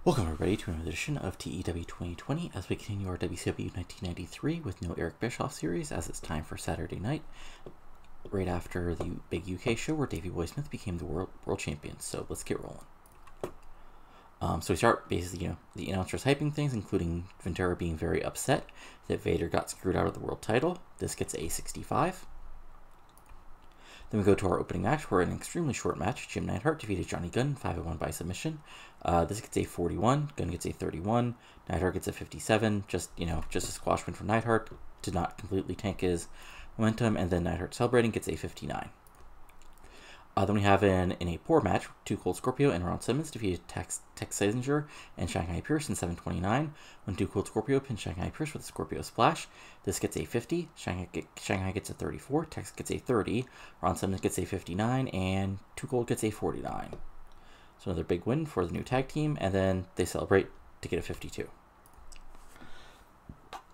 Welcome everybody to another edition of TEW 2020 as we continue our WCW 1993 with no Eric Bischoff series, as it's time for Saturday night, right after the big UK show where Davey Boy Smith became the world champion. So let's get rolling. So we start basically, the announcers hyping things, including Ventura being very upset that Vader got screwed out of the world title. This gets a 65. Then we go to our opening match, where an extremely short match, Jim Neidhart defeated Johnny Gunn 5-1 by submission. This gets a 41, Gunn gets a 31, Neidhart gets a 57, just a squash win from Neidhart, did not completely tank his momentum, and then Neidhart celebrating gets a 59. Then we have in a poor match, Too Cold Scorpio and Ron Simmons defeated Tex Slazenger and Shanghai Pierce in 7:29, when Too Cold Scorpio pinned Shanghai Pierce with a Scorpio Splash. This gets a 50, Shanghai gets a 34, Tex gets a 30, Ron Simmons gets a 59, and Too Cold gets a 49. So another big win for the new tag team, and then they celebrate to get a 52.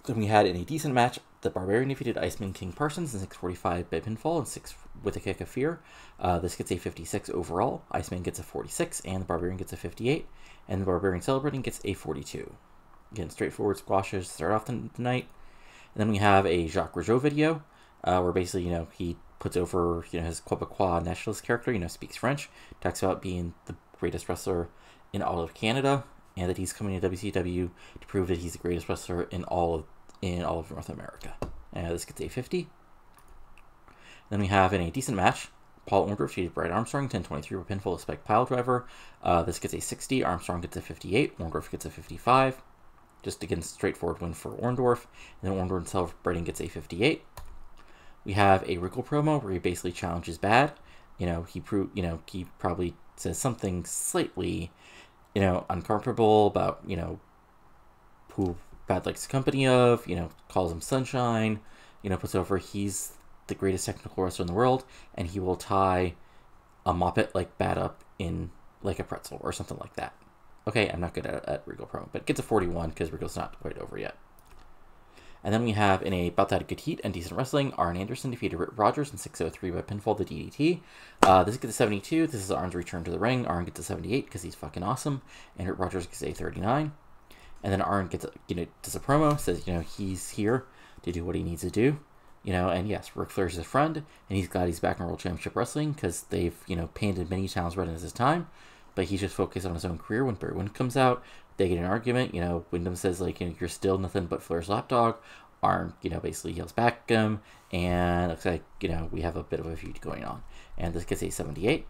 Then we had in a decent match, the Barbarian defeated Iceman King Parsons in 6:45 by pinfall and 6 with a kick of fear. This gets a 56 overall. Iceman gets a 46, and the Barbarian gets a 58, and the Barbarian celebrating gets a 42. Again, straightforward squashes start off the night. And then we have a Jacques Rougeau video, where basically, he puts over, his Quebecois nationalist character, speaks French, talks about being the greatest wrestler in all of Canada, and that he's coming to WCW to prove that he's the greatest wrestler in all of North America. And this gets a 50. Then we have in a decent match, Paul Orndorff defeated Brad Armstrong 10:23 with pinfall, spike pile driver. This gets a 60. Armstrong gets a 58. Orndorff gets a 55. Just again, straightforward win for Orndorff. And then Orndorff celebrating gets a 58. We have a Regal promo where he basically challenges Bad. He probably says something slightly, uncomfortable about, who Bad likes the company of, calls him Sunshine, puts over he's the greatest technical wrestler in the world, and he will tie a moppet like Bad up in like a pretzel or something like that. Okay, I'm not good at Regal promo, but it gets a 41 because Regal's not quite over yet. And then we have in a About That Good Heat and Decent Wrestling, Arn Anderson defeated Rip Rogers in 6:03 by pinfall, the DDT. This gets a 72. This is Arn's return to the ring. Arn gets a 78 because he's fucking awesome, and Rip Rogers gets a 39. And then Arn gets does a promo, says he's here to do what he needs to do, and yes, Ric Flair's his friend, and he's glad he's back in World Championship Wrestling because they've painted many towns red in his time, but he's just focused on his own career. When Barry Windham comes out, they get an argument. Windham says you're still nothing but Flair's lapdog. Arn basically yells back at him, and it looks like we have a bit of a feud going on, and this gets a 78.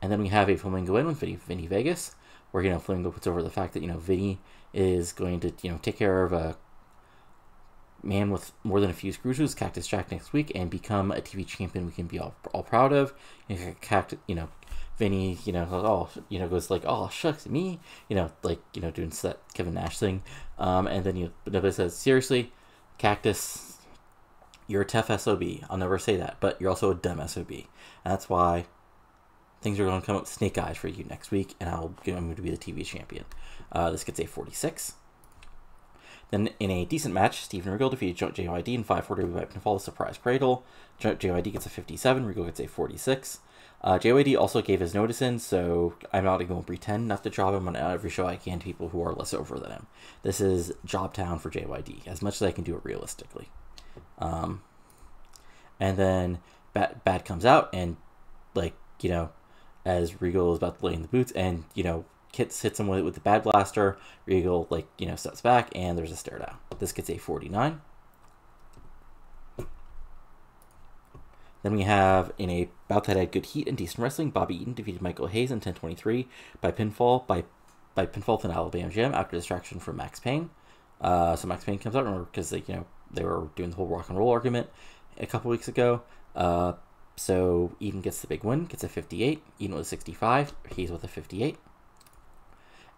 And then we have a Flamingo win with Vinny Vegas, where Flamingo puts over the fact that Vinny is going to take care of a man with more than a few screws, who's Cactus Jack, next week, and become a TV champion we can be all proud of. Vinny goes like, oh shucks, me, doing that Kevin Nash thing, and then nobody says, seriously, Cactus, you're a tough SOB. I'll never say that, but you're also a dumb SOB, and that's why things are going to come up snake eyes for you next week, and I'm going to be the TV champion. This gets a 46. Then in a decent match, Steven Regal defeated JYD in 5:40 by pinfall, the surprise cradle. JYD gets a 57, Regal gets a 46. JYD also gave his notice in, so I'm not going to pretend not to job him on every show I can to people who are less over than him. This is job town for JYD, as much as I can do it realistically. And then Bad comes out, and as Regal is about to lay in the boots, and hits him with the Bad Blaster, Regal steps back, and there's a stare down. This gets a 49. Then we have in a Bout That Had Good Heat and Decent Wrestling, Bobby Eaton defeated Michael Hayes in 10:23 by pinfall to an Alabama Jam after distraction from Max Payne. So Max Payne comes out, remember, because they were doing the whole rock and roll argument a couple weeks ago. So Eaton gets the big win, gets a 58. Eaton with a 65, Hayes with a 58.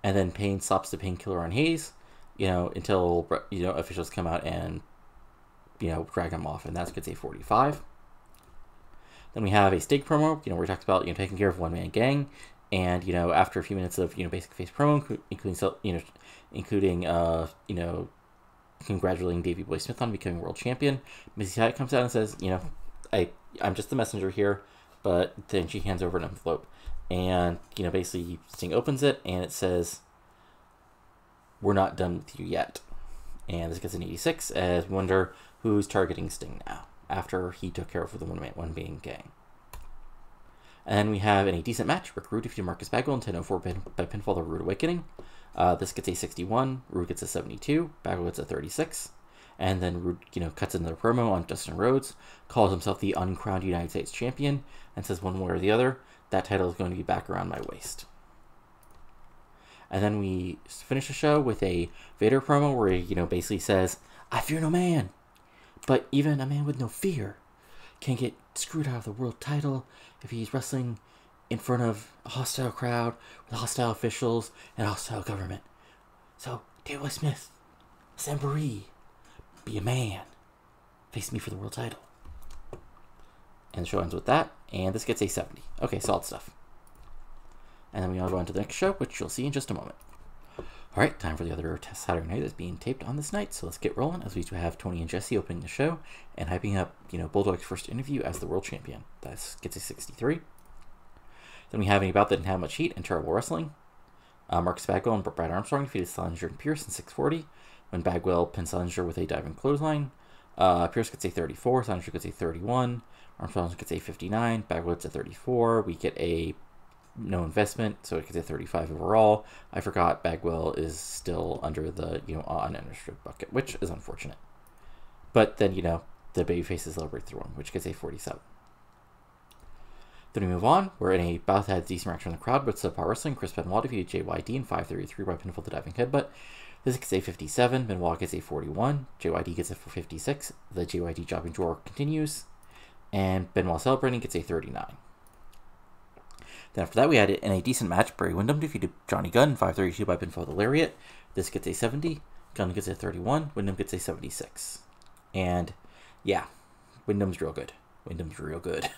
And then Payne stops the painkiller on Hayes, until officials come out and drag him off, and that gets a 45. Then we have a Stig promo, where he talks about taking care of one-man gang, and after a few minutes of basic face promo, including congratulating Davey Boy Smith on becoming world champion, Missy Hyatt comes out and says, I'm just the messenger here, but then she hands over an envelope, And, you know, basically Sting opens it and it says, "We're not done with you yet." And this gets an 86 as we wonder who's targeting Sting now after he took care of the one being gang. And then we have in a decent match, Rick Rude defeated Marcus Bagwell in 10:04 by pinfall, the Rude Awakening. This gets a 61, Rude gets a 72, Bagwell gets a 36. And then Rude, you know, cuts another promo on Dustin Rhodes, calls himself the uncrowned United States champion, and says one way or the other, that title is going to be back around my waist. And then we finish the show with a Vader promo where he, you know, basically says, "I fear no man, but even a man with no fear can get screwed out of the world title if he's wrestling in front of a hostile crowd with hostile officials and hostile government. So, Taylor Smith, Slamboree, be a man. Face me for the world title." And the show ends with that, and this gets a 70. Okay, solid stuff. And then we all go on to the next show, which you'll see in just a moment. Alright, time for the other Saturday night that's being taped on this night, so let's get rolling as we have Tony and Jesse opening the show and hyping up, you know, Bulldog's first interview as the world champion. That gets a 63. Then we have a bout that didn't have much heat and terrible wrestling. Marcus Bagwell and Brad Armstrong defeated Salinger and Pierce in 640 when Bagwell pinned Salinger with a diving clothesline. Pierce gets a 34, Salinger gets a 31, Armstrong gets a 59, Bagwell gets a 34. We get a no investment, so it gets a 35 overall. I forgot Bagwell is still under the, you know, ununderstood bucket, which is unfortunate. But then, you know, the babyfaces celebrate through him, which gets a 47. Then we move on. We're in a bout that had decent reaction from the crowd, but subpar wrestling. Chris Benoit defeated JYD in 5:33 by pinfall the diving headbutt. This gets a 57. Benoit gets a 41. JYD gets a 56. The JYD jobbing drawer continues. And Benoit celebrating gets a 39. Then after that, we had in a decent match, Barry Windham defeated Johnny Gunn in 5:32 by pinfall the lariat. This gets a 70. Gunn gets a 31. Windham gets a 76. And yeah, Windham's real good. Windham's real good.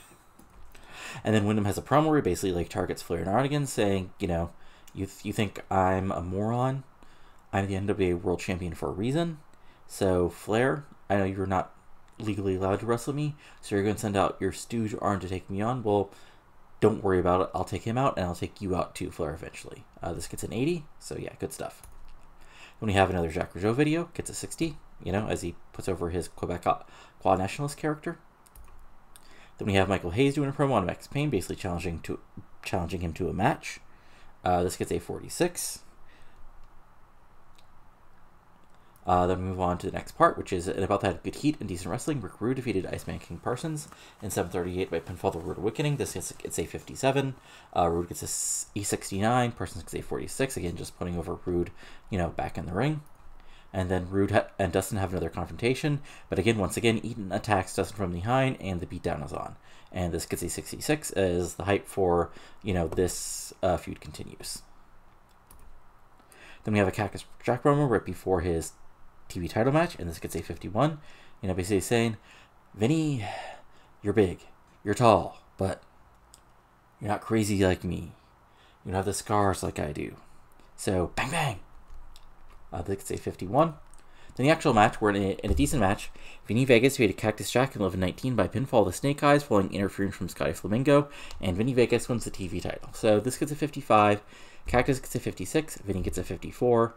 And then Windham has a promo where he basically like targets Flair and Arn saying, you know, you think I'm a moron? I'm the NWA World Champion for a reason. So Flair, I know you're not legally allowed to wrestle me, so you're going to send out your stooge Arn to take me on. Well, don't worry about it. I'll take him out, and I'll take you out too, Flair, eventually. This gets an 80, so yeah, good stuff. Then we have another Jacques Rougeau video, gets a 60, you know, as he puts over his Quebec Quad Nationalist character. Then we have Michael Hayes doing a promo on Max Payne, basically challenging him to a match. This gets a 46. Then we move on to the next part, which is about that good heat and decent wrestling. Rick Rude defeated Iceman King Parsons in 7:38 by pinfall the Rude Awakening. This gets a 57. Rude gets a 69. Parsons gets a 46. Again, just putting over Rude, you know, back in the ring. And then Rude and Dustin have another confrontation. But again, once again, Eaton attacks Dustin from behind, and the beatdown is on. And this gets a 66 as the hype for, you know, this feud continues. Then we have a Cactus Jack promo right before his TV title match, and this gets a 51. You know, basically saying, Vinny, you're big, you're tall, but you're not crazy like me. You don't have the scars like I do. So, bang, bang. This gets a 51. Then the actual match, we're in a decent match. Vinny Vegas defeated Cactus Jack in 11:19 by pinfall the Snake Eyes following interference from Scotty Flamingo, and Vinny Vegas wins the TV title. So this gets a 55. Cactus gets a 56. Vinny gets a 54.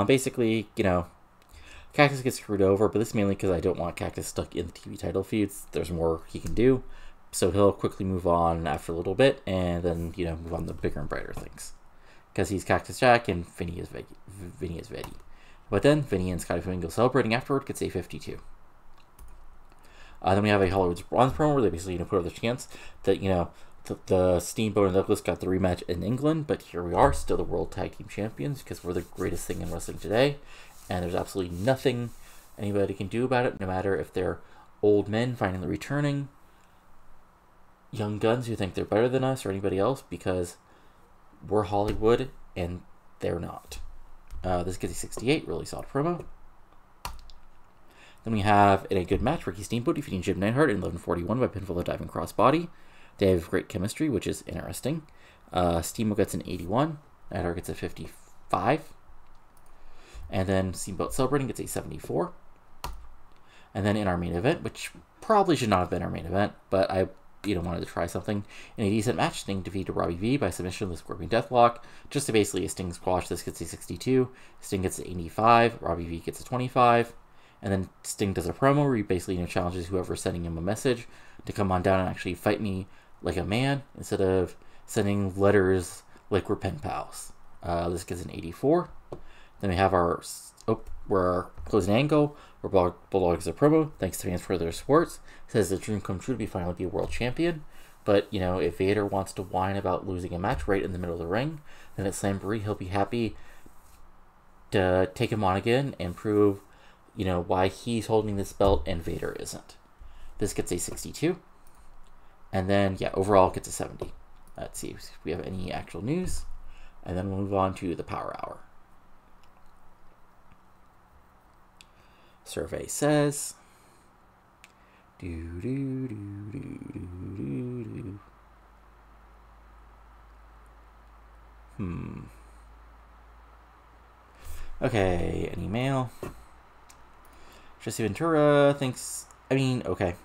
Basically, you know, Cactus gets screwed over, but this is mainly because I don't want Cactus stuck in the TV title feuds. There's more he can do. So he'll quickly move on after a little bit, and then, move on to bigger and brighter things. Because he's Cactus Jack, and Vinny is Veggie. But then, Vinny and Scotty Flamingo celebrating afterward gets a 52. Then we have a Hollywood's Bronze promo where they basically, put up the chance that, the Steamboat and Douglas got the rematch in England, but here we are, still the World Tag Team Champions, because we're the greatest thing in wrestling today, and there's absolutely nothing anybody can do about it, no matter if they're old men finally returning, young guns who think they're better than us, or anybody else, because we're Hollywood, and they're not. This gets a 68, really solid promo. Then we have, in a good match, Ricky Steamboat defeating Jim Neidhart in 11:41 by pinfall the diving crossbody. They have great chemistry, which is interesting. Steamboat gets an 81. Neidhart gets a 55. And then Steamboat celebrating gets a 74. And then in our main event, which probably should not have been our main event, but I wanted to try something. In a decent match, Sting defeated Robbie V by submission with Scorpion Deathlock. Just to basically a Sting squash. This gets a 62. Sting gets a 85. Robbie V gets a 25. And then Sting does a promo where he basically challenges whoever's sending him a message to come on down and actually fight me like a man instead of sending letters like we're pen pals. This gets an 84. Then we have our closing angle where Bulldog is a promo. Thanks to fans for their support. Says the dream come true to finally be a world champion. But, if Vader wants to whine about losing a match right in the middle of the ring, then at Slamboree he'll be happy to take him on again and prove, why he's holding this belt and Vader isn't. This gets a 62. And then, overall it gets a 70. Let's see if we have any actual news. And then we'll move on to the Power Hour. Survey says... Okay, an email. Jesse Ventura thinks... okay.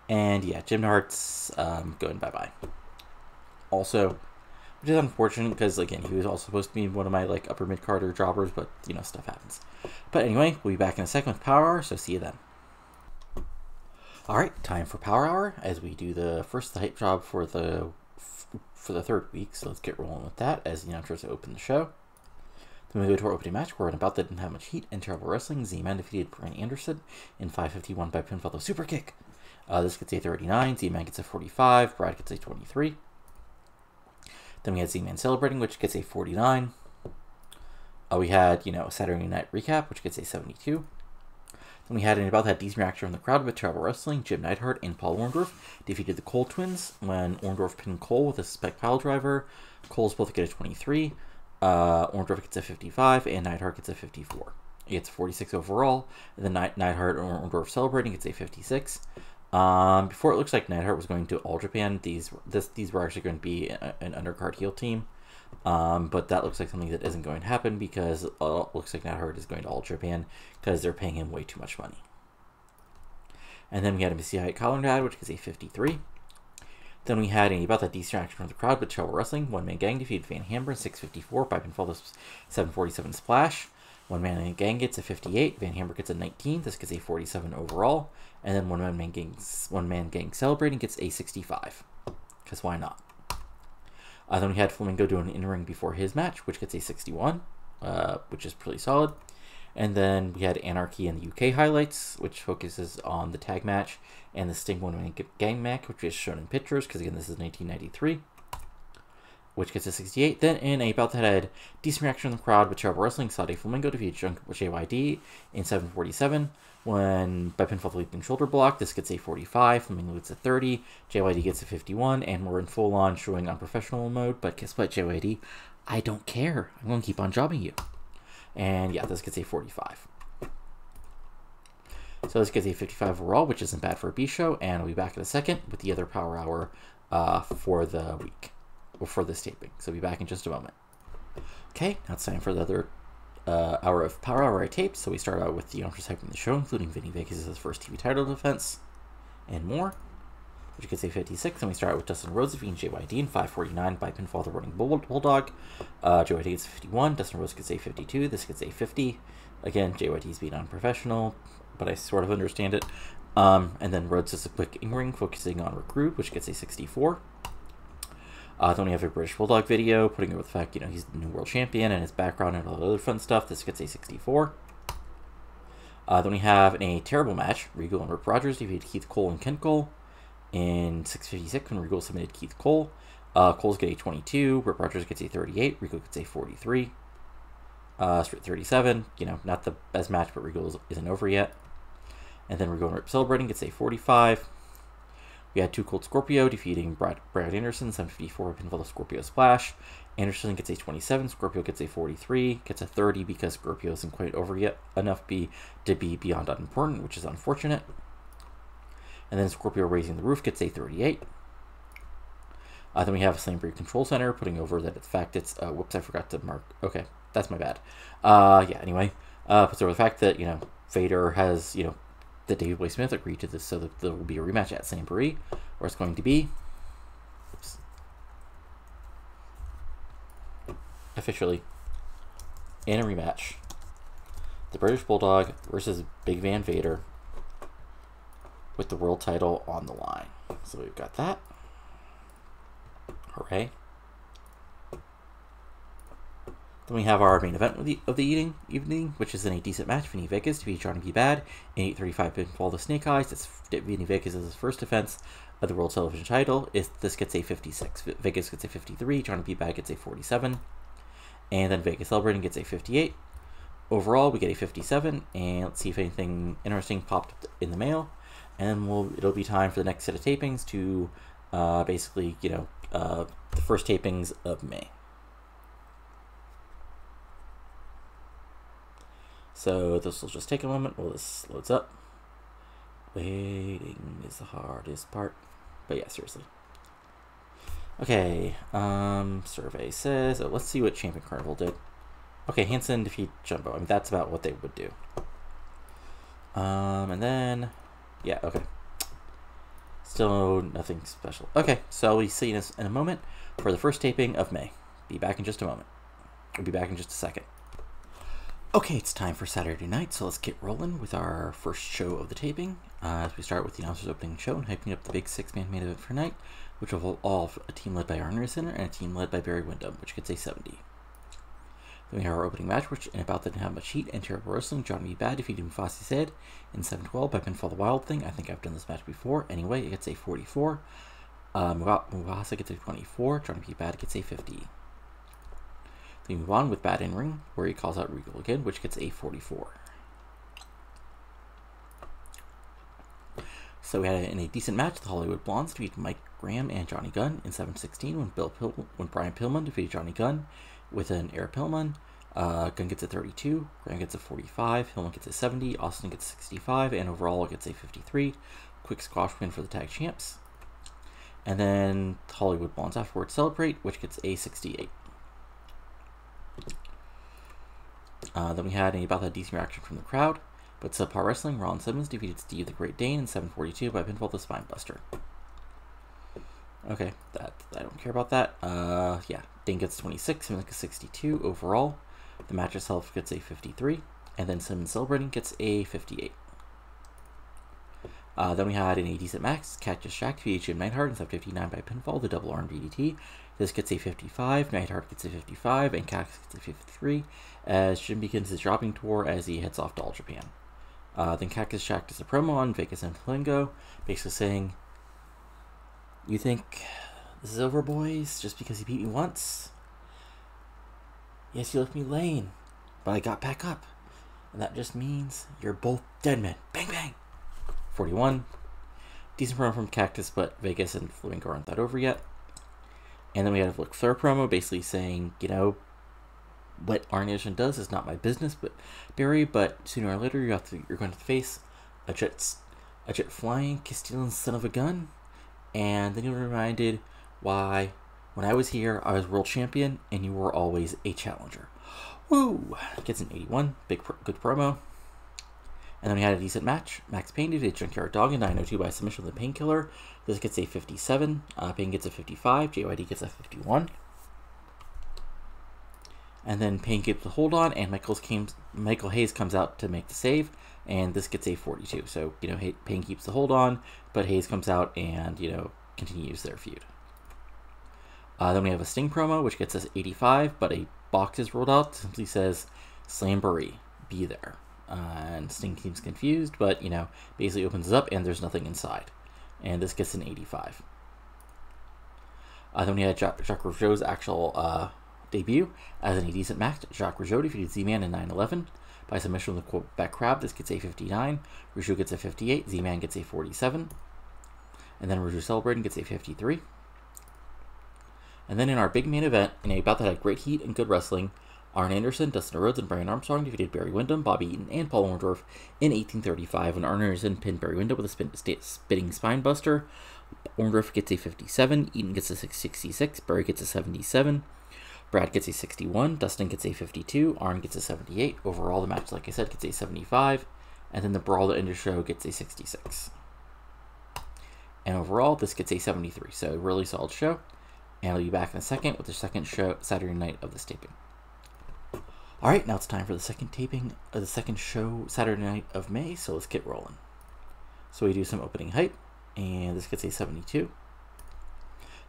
And Jim Hart's going bye-bye. Also, which is unfortunate because, again, he was also supposed to be one of my, upper mid-carder jobbers, but, stuff happens. But anyway, we'll be back in a second with Power Hour, so see you then. Alright, time for Power Hour, as we do the first hype job for the third week, so let's get rolling with that, as the announcers open the show. Then we go to our opening match, where an bout that didn't have much heat and terrible wrestling, Z-Man defeated Arn Anderson in 5:51 by pinfall with super kick. This gets a 39, Z-Man gets a 45, Brad gets a 23. Then we had Z-Man celebrating, which gets a 49. We had, a Saturday Night Recap, which gets a 72. Then we had an about that decent reaction from the crowd with Terrible Wrestling. Jim Neidhart and Paul Orndorff defeated the Cole twins when Orndorff pinned Cole with a spec pile driver. Cole's both get a 23. Orndorff gets a 55, and Neidhart gets a 54. He gets 46 overall. And then Neidhart and Orndorff celebrating gets a 56. Before it looks like Neidhart was going to All Japan, these were actually going to be an undercard heel team. But that looks like something that isn't going to happen because it looks like Neidhart is going to All Japan because they're paying him way too much money. And then we had a Missy Hyatt Collar, which is a 53. Then we had about that decent reaction from the crowd with Trouble Wrestling. One Man Gang defeated Van Hammer in 654 by pinfall with 747 splash. One Man Gang gets a 58. Van Hammer gets a 19. This gets a 47 overall. And then One Man Gang celebrating gets a 65. Because why not? Then we had Flamingo doing an in-ring before his match, which gets a 61, which is pretty solid. And then we had Anarchy in the UK highlights, which focuses on the tag match, and the Sting One Man Gang match, which is shown in pictures, because again, this is 1993, which gets a 68. Then in a bout that had decent reaction from the crowd with Terrible Wrestling, Saudi Flamingo defeated JYD in 747. When by pinfall leaping shoulder block, this gets a 45, Flamingo gets a 30, JYD gets a 51, and we're in full-on showing unprofessional mode, but guess what, JYD? I don't care. I'm going to keep on jobbing you. And this gets a 45. So this gets a 55 overall, which isn't bad for a B show, and we'll be back in a second with the other Power Hour for the week, or for this taping. So we'll be back in just a moment. Okay, now it's time for the other hour of Power Hour I taped. So we start out with the announcers hyping the show, including Vinny Vegas' first TV title defense and more, which gets a 56. Then we start out with Dustin Rhodes defeating JYD in 549 by pinfall the running Bulldog. JYD gets a 51. Dustin Rhodes gets a 52. This gets a 50. Again, JYD's being unprofessional, but I sort of understand it. And then Rhodes does a quick in-ring focusing on Recruit, which gets a 64. Then we have a British Bulldog video, putting over the fact, he's the new world champion and his background and all the other fun stuff. This gets a 64. Then we have a terrible match. Regal and Rip Rogers defeated Keith Cole and Kent Cole in 656 when Regal submitted Keith Cole. Cole's get a 22. Rip Rogers gets a 38. Regal gets a 43. Straight 37. Not the best match, but Regal isn't over yet. And then Regal and Rip celebrating gets a 45. We had Too Cold Scorpio defeating Brad Anderson, 754 pinfall of Scorpio Splash. Anderson gets a 27, Scorpio gets a 43, gets a 30 because Scorpio isn't quite over yet enough to be beyond unimportant, which is unfortunate. And then Scorpio raising the roof gets a 38. Then we have Slamboree Control Center putting over that. In fact, it's whoops, I forgot to mark. Okay, that's my bad. Anyway, puts over the fact that Vader has that David Boy Smith agreed to this so that there will be a rematch at Slamboree, where it's going to be officially in a rematch, the British Bulldog versus Big Van Vader with the world title on the line. So we've got that. Hooray. Then we have our main event of the evening, which is in a decent match. Vinny Vegas defeats Johnny B. Bad in 8:35 pinfall to Snake Eyes. That's Vinny Vegas' first defense of the World Television title. This gets a 56. Vegas gets a 53. Johnny B. Bad gets a 47. And then Vegas Celebrating gets a 58. Overall, we get a 57. And let's see if anything interesting popped up in the mail. And it'll be time for the next set of tapings to basically, the first tapings of May. So this will just take a moment while this loads up. Waiting is the hardest part. But yeah, seriously. Okay, survey says, let's see what Champion Carnival did. Okay, Hansen defeat Jumbo. I mean, that's about what they would do. And then, yeah, okay. Still nothing special. Okay, so we'll see you in a moment for the first taping of May. Be back in just a moment. We'll be back in just a second. Okay, it's time for Saturday night, so let's get rolling with our first show of the taping. As we start with the announcers opening show and hyping up the big six-man main event for tonight, which will involve a team led by Arn Anderson and a team led by Barry Windham, which gets a 70. Then we have our opening match, which in about didn't have much heat and terrible wrestling. Johnny B. Bad defeated Mufasa Said in 7-12 by pinfall the Wild Thing. I think I've done this match before. Anyway, it gets a 44. Mufasa gets a 24. Johnny B. Bad gets a 50. We move on with Bad in Ring, where he calls out Regal again, which gets a 44. So we had in a decent match, the Hollywood Blondes defeated Mike Graham and Johnny Gunn in 7-16 when Brian Pillman defeated Johnny Gunn with an air Pillman. Gunn gets a 32, Graham gets a 45, Pillman gets a 70, Austin gets a 65, and overall gets a 53. Quick squash win for the tag champs. And then the Hollywood Blondes afterwards celebrate, which gets a 68. Then we had about that decent reaction from the crowd, but subpar wrestling. Ron Simmons defeated Steve the Great Dane in 7:42 by pinfall the Spinebuster. Okay, I don't care about that. Yeah, Dane gets 26, Simmons gets 62 overall. The match itself gets a 53, and then Simmons celebrating gets a 58. Then we had in a decent match, Cactus Jack defeated Jim Neidhart in 7:59 by pinfall, the double arm DDT. This gets a 55, Neidhart gets a 55, and Cactus gets a 53, as Jim begins his dropping tour as he heads off to All Japan. Then Cactus Jack does a promo on Vegas and Flamingo, basically saying, "You think this is over, boys, just because you beat me once? Yes, you left me laying, but I got back up, and that just means you're both dead men. Bang, bang!" 41. Decent promo from Cactus, but Vegas and Flamingo aren't that over yet. And then we had a Ric Flair promo basically saying, what Arn Anderson does is not my business, but Barry, but sooner or later you're going to face a jet flying Castilian son of a gun. And then you're reminded why when I was here I was world champion and you were always a challenger. Woo! Gets an 81. Good promo. And then we had a decent match. Max Payne defeated Junkyard Dog in 902 by submission of the Painkiller. This gets a 57. Payne gets a 55. JYD gets a 51. And then Payne gets the hold on, and Michael Hayes comes out to make the save, and this gets a 42. So, Payne keeps the hold on, but Hayes comes out and, continues their feud. Then we have a Sting promo, which gets us 85, but a box is rolled out. Simply says, Slamboree, be there. And Sting seems confused, but, basically opens it up and there's nothing inside. And this gets an 85. Then we had Jacques Rougeau's actual debut as in a decent match. Jacques Rougeau defeated Z-Man in 9-11 by submission of the Quebec Crab. This gets a 59. Rougeau gets a 58. Z-Man gets a 47. And then Rougeau celebrating gets a 53. And then in our big main event, in a bout that had great heat and good wrestling, Arn Anderson, Dustin Rhodes, and Brian Armstrong defeated Barry Windham, Bobby Eaton, and Paul Orndorff in 1835 when Arn Anderson pinned Barry Windham with a spinning spine buster. Orndorff gets a 57, Eaton gets a 66, Barry gets a 77, Brad gets a 61, Dustin gets a 52, Arn gets a 78. Overall, the match, like I said, gets a 75. And then the Brawl that ended the show gets a 66. And overall, this gets a 73. So, really solid show. And I'll be back in a second with the second show, Saturday night of this taping. Alright, now it's time for the second taping of the second show, Saturday night of May. So, let's get rolling. So, we do some opening hype. And this gets a 72.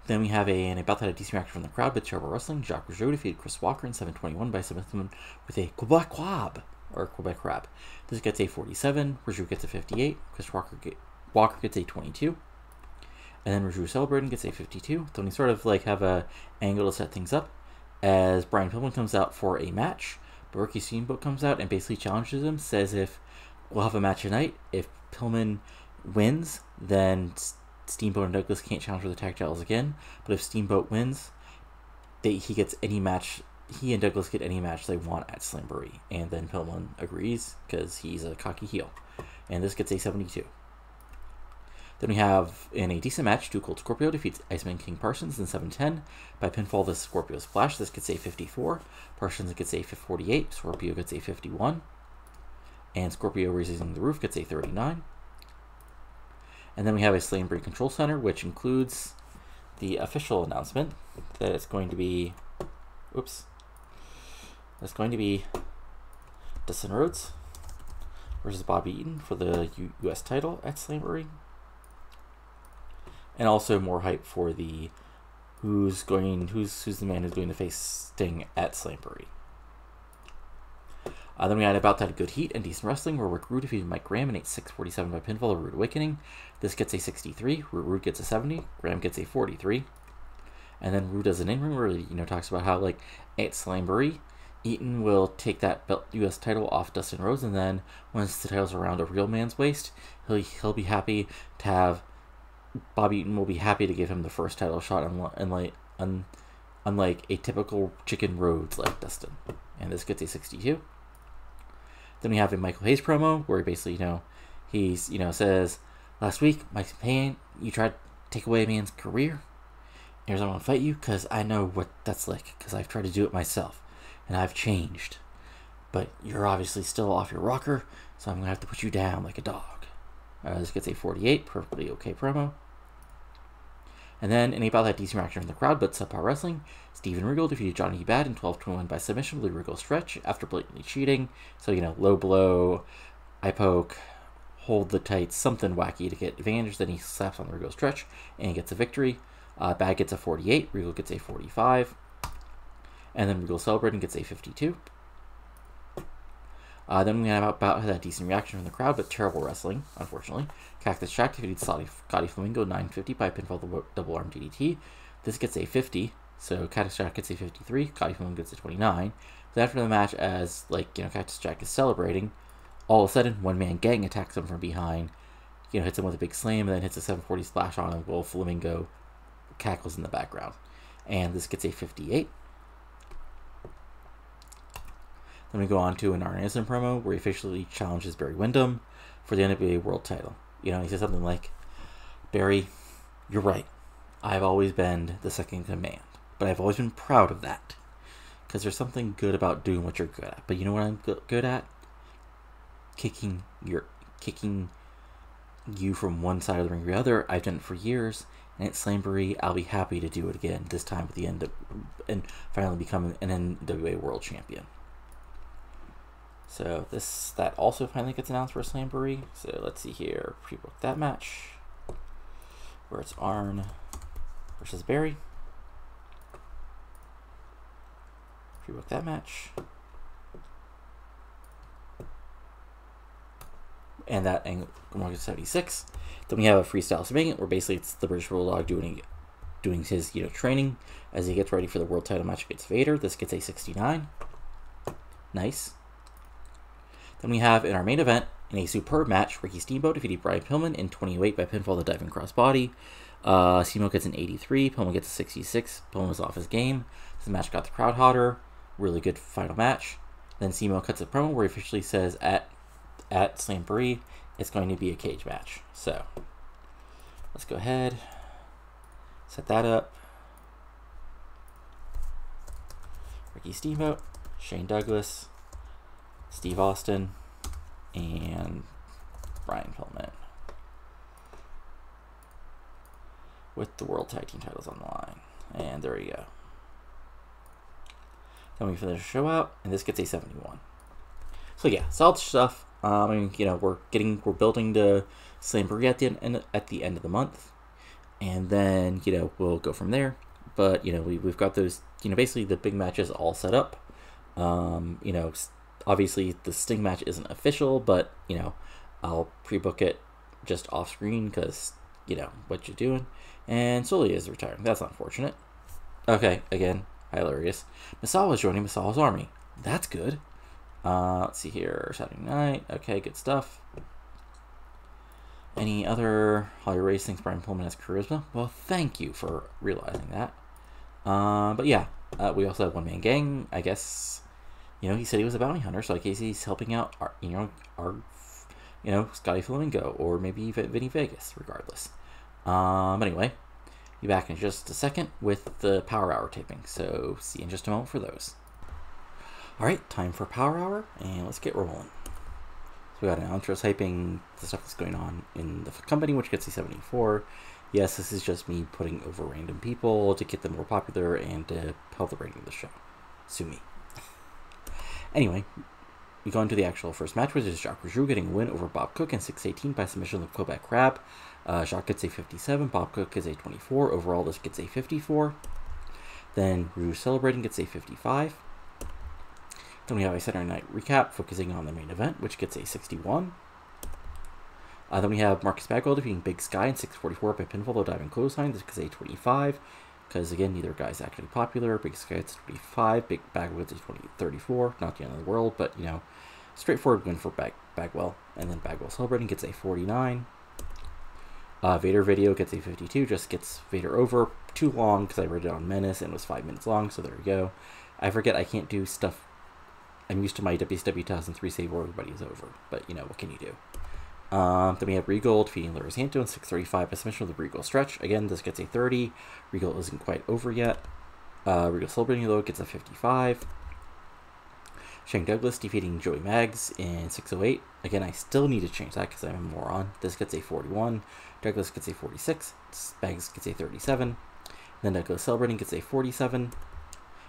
Then we have an about that a decent reaction from the crowd, but terrible wrestling. Jacques Rougeau defeated Chris Walker in 721 by submission with a Quebec Rab. This gets a 47. Rougeau gets a 58. Chris Walker gets a 22. And then Rougeau celebrating gets a 52. Then we sort of like have a angle to set things up as Brian Pillman comes out for a match. But Ricky Steamboat comes out and basically challenges him, says if we'll have a match tonight, if Pillman wins, then Steamboat and Douglas can't challenge for the tag titles again. But if Steamboat wins, he gets any match. He and Douglas get any match they want at Slamboree. And then Pillman agrees because he's a cocky heel. And this gets a 72. Then we have, in a decent match, Too Cold Scorpio defeats Iceman King Parsons in 710 by pinfall. This Scorpio Splash. This gets a 54. Parsons gets a 48. Scorpio gets a 51. And Scorpio Raising the Roof gets a 39. And then we have a Slamboree Control Center, which includes the official announcement that it's going to be, it's going to be Dustin Rhodes versus Bobby Eaton for the U.S. title at Slamboree. And also more hype for the who's the man who's going to face Sting at Slamboree. Then we had about that good heat and decent wrestling where Rick Rude defeated Mike Graham in 8-6-47 by pinfall of Rude Awakening. This gets a 63. Rude gets a 70. Graham gets a 43. And then Rude does an in-ring where he talks about how like at Slamboree, Eaton will take that U.S. title off Dustin Rhodes, and then once the title's around a real man's waist, he'll be happy to have Bobby Eaton will be happy to give him the first title shot, unlike a typical chicken Rhodes like Dustin. And this gets a 62. Then we have a Michael Hayes promo where he basically, he's, says, last week, Mike Payne, you tried to take away a man's career. Here's I want to fight you because I know what that's like because I've tried to do it myself and I've changed. But you're obviously still off your rocker, so I'm going to have to put you down like a dog. This gets a 48, perfectly okay promo. And then, in about that decent reaction from the crowd, but subpar wrestling, Steven Regal defeated Johnny Bad in 12-21 by submission with a Regal stretch after blatantly cheating. So, low blow, eye poke, hold the tights, something wacky to get advantage. Then he slaps on the Regal stretch and he gets a victory. Bad gets a 48, Regal gets a 45. And then Regal celebrating gets a 52. Then we have about that decent reaction from the crowd, but terrible wrestling, unfortunately. Cactus Jack defeated Scotty Flamingo 950 by pinfall double arm DDT. This gets a 50, so Cactus Jack gets a 53, Scotty Flamingo gets a 29. Then after the match, as Cactus Jack is celebrating, all of a sudden, one-man gang attacks him from behind, hits him with a big slam, and then hits a 740 splash on him while Flamingo cackles in the background. And this gets a 58. Then we go on to an Arn Anderson promo where he officially challenges Barry Windham for the NWA World title. He says something like, Barry, you're right. I've always been the second in command, but I've always been proud of that. Because there's something good about doing what you're good at. But you know what I'm good at? Kicking you from one side of the ring to the other. I've done it for years. And at Slamboree, I'll be happy to do it again, this time with the end and finally become an NWA World Champion. So that also finally gets announced for Slamboree. So let's see here. Pre-book that match where it's Arn versus Barry. Pre-book that match. And that angle 76. Then we have a freestyle segment where basically it's the British Bulldog doing his training as he gets ready for the world title match against Vader. This gets a 69. Nice. Then we have in our main event, in a superb match, Ricky Steamboat defeated Brian Pillman in 28 by pinfall the diving crossbody. Steamboat gets an 83, Pillman gets a 66. Pillman was off his game. This match got the crowd hotter. Really good final match. Then Steamboat cuts a promo where he officially says at Slamboree, it's going to be a cage match. So let's go ahead, set that up. Ricky Steamboat, Shane Douglas, Steve Austin, and Brian Pillman with the World Tag Team titles on the line. And there you go. Then we finish the show out, and this gets a 71. So yeah, solid stuff. I mean, you know, we're building to Slamboree at the end of the month, and then, you know, we'll go from there. But, you know, we've got those, you know, basically the big matches all set up. You know, obviously the Sting match isn't official, but, you know, I'll pre-book it just off screen because, you know, what you're doing. And Solia is retiring. That's unfortunate. Okay, again, hilarious. Misawa is joining Misawa's army. That's good. Let's see here. Saturday night. Okay, good stuff. Any other Holly Race thinks Brian Pillman has charisma? Well, thank you for realizing that. But yeah, we also have One Man Gang. I guess, you know, he said he was a bounty hunter, so I guess he's helping out our Scotty Flamingo, or maybe Vinny Vegas, regardless. Anyway, be back in just a second with the Power Hour taping, so see you in just a moment for those. Alright, time for Power Hour, and let's get rolling. So we got an outro hyping the stuff that's going on in the company, which gets a 74. Yes, this is just me putting over random people to get them more popular and to help the rating of the show. Sue me. Anyway, we go into the actual first match, which is Jacques Rougeau getting a win over Bob Cook in 6:18 by submission of Quebec Crab. Jacques gets a 57, Bob Cook gets a 24. Overall, this gets a 54. Then Rougeau celebrating gets a 55. Then we have a Saturday night recap focusing on the main event, which gets a 61. Then we have Marcus Bagwell defeating Big Sky in 6:44 by pinfall, though diving clothesline. This gets a 25, because again, neither guy is actually popular. Big Sky gets 25, Big Bagwell gets a 34. Not the end of the world, but, you know, straightforward win for Bagwell. And then Bagwell celebrating gets a 49. Vader video gets a 52, just gets Vader over. Too long, because I read it on Menace and it was 5 minutes long, so there we go. I forget I can't do stuff. I'm used to my WCW 2003 save where everybody is over, but, you know, what can you do? Then we have Regal defeating Larry Santo in 6:35 by submission of the Regal stretch. Again, this gets a 30. Regal isn't quite over yet. Regal celebrating, though, gets a 55. Shane Douglas defeating Joey Maggs in 6:08. Again, I still need to change that because I'm a moron. This gets a 41. Douglas gets a 46. Maggs gets a 37. Then Douglas celebrating gets a 47.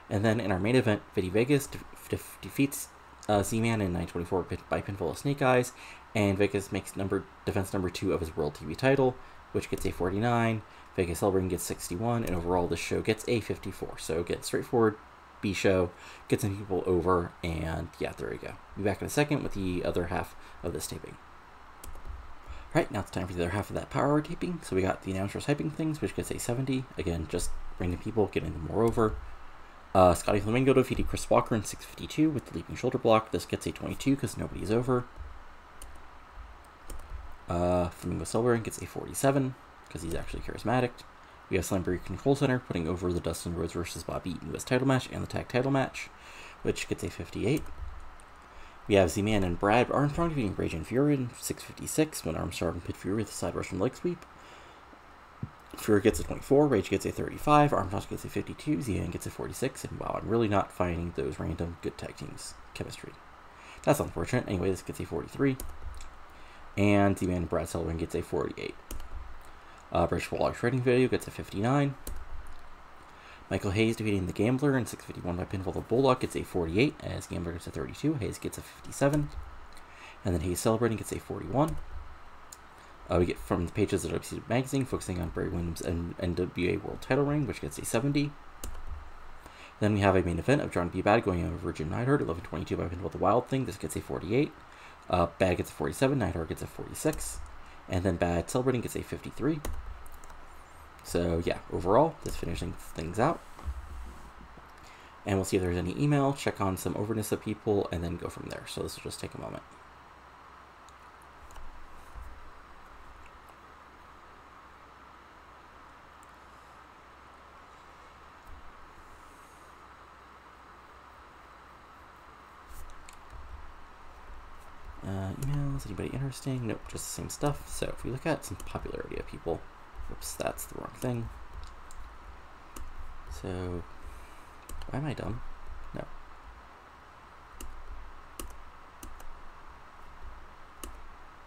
And then in our main event, Vinny Vegas defeats Z-Man in 9:24 by pinfall of Snake Eyes, and Vegas makes defense number 2 of his World TV title, which gets a 49. Vegas celebrating gets 61, and overall this show gets a 54. So again, straightforward B show, get some people over, and yeah, there we go. Be back in a second with the other half of this taping. Alright, now it's time for the other half of that Power Hour taping. So we got the announcers hyping things, which gets a 70. Again, just random people getting them more over. Scotty Flamingo defeated Chris Walker in 6:52 with the leaping shoulder block. This gets a 22 because nobody's over. Flamingo celebrating gets a 47 because he's actually charismatic. We have Slamboree Control Center putting over the Dustin Rhodes versus Bobby Eaton US title match and the tag title match, which gets a 58. We have Z-Man and Brad Armstrong defeating Rage and Fury in 6:56 when Armstrong pit Fury with a side Russian leg sweep. Fury gets a 24, Rage gets a 35, Armstrong gets a 52, Z-Man gets a 46, and wow, I'm really not finding those random good tag teams chemistry. That's unfortunate. Anyway, this gets a 43. And Z-Man and Brad Sullivan gets a 48. British Bulldog trading video gets a 59. Michael Hayes defeating the Gambler in 6:51 by pinfall. The Bulldog gets a 48, as Gambler gets a 32, Hayes gets a 57. And then Hayes celebrating gets a 41. We get from the pages of WCW Magazine, focusing on Barry Windham's NWA World Title reign, which gets a 70. Then we have a main event of John B. Bad going over Virgin Neidhart, 11:22 by pinfall. The Wild Thing. This gets a 48. Bad gets a 47. Neidhart gets a 46. And then Bad celebrating gets a 53. So yeah, overall, that's finishing things out. And we'll see if there's any email, check on some overness of people, and then go from there. So this will just take a moment. Emails, anybody interesting? Nope, just the same stuff. So if we look at some popularity of people, whoops, that's the wrong thing. So, why am I dumb? No.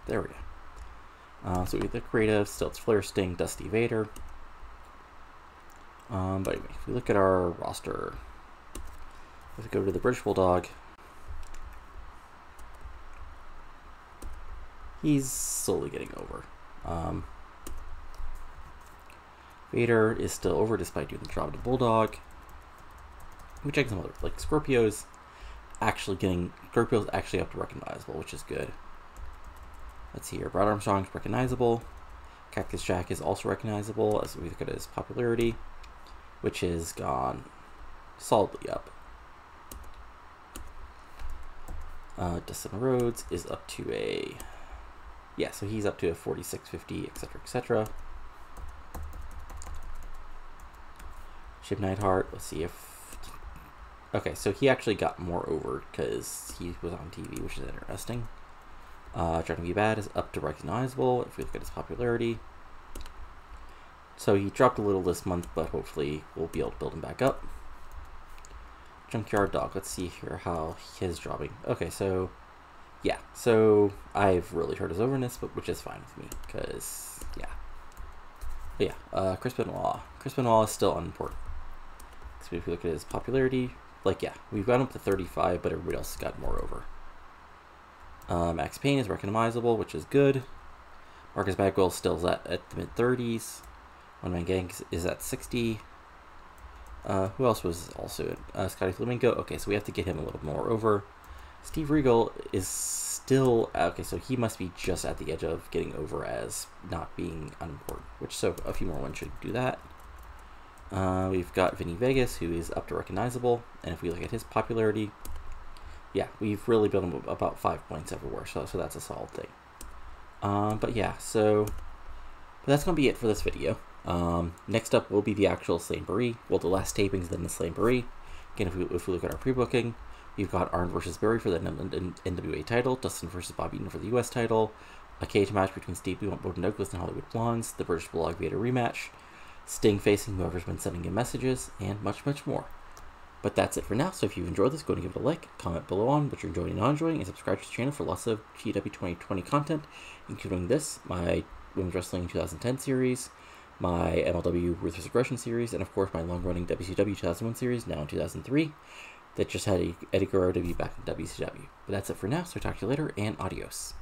There we go. So we get the creative, Stilts, Flair, Sting, Dusty, Vader. But anyway, if we look at our roster, if we go to the British Bulldog, he's slowly getting over. Vader is still over despite doing the job to Bulldog. We check some other, like Scorpio's actually up to recognizable, which is good. Let's see here. Brad Armstrong's recognizable. Cactus Jack is also recognizable as we look at his popularity, which has gone solidly up. Dustin Rhodes is up to a, yeah, so he's up to a 46.50, etc., etc. Chip Neidhart, let's see if, okay, so he actually got more over because he was on TV, which is interesting. Johnny B. Bad is up to recognizable if we look at his popularity. So he dropped a little this month, but hopefully we'll be able to build him back up. Junkyard Dog, let's see here how his dropping. Okay, so yeah, so I've really heard his overness, but which is fine with me, because yeah. But yeah, Chris Benoit. Chris Benoit is still unimportant. So if we look at his popularity, like yeah, we've got him up to 35, but everybody else has got more over. Max Payne is recognizable, which is good. Marcus Bagwell still is at the mid-30s. One Man Gang is at 60. Who else was also Scotty Flamingo? Okay, so we have to get him a little more over. Steve Regal is still okay, so he must be just at the edge of getting over as not being unimportant, which so a few more ones should do that. We've got Vinny Vegas, who is up to recognizable, and if we look at his popularity, yeah, we've really built him about 5 points everywhere, so that's a solid thing. But yeah, so that's going to be it for this video. Next up will be the actual Slamboree. Well, the last tapings, then the Slamboree. Again, if we look at our pre-booking, we've got Arn versus Barry for the NWA title, Dustin versus Bobby Eaton for the US title, a cage match between Steve Bowden Douglas and Hollywood Blondes, the British Bulldog Vader rematch, Sting facing whoever's been sending in messages, and much, much more. But that's it for now, so if you've enjoyed this, go and give it a like, comment below on what you're enjoying and not enjoying, and subscribe to the channel for lots of TEW 2020 content, including this, my Women's Wrestling 2010 series, my MLW Ruthless Aggression series, and of course my long-running WCW 2001 series, now in 2003, that just had Eddie Guerrero debut back in WCW. But that's it for now, so talk to you later, and adios.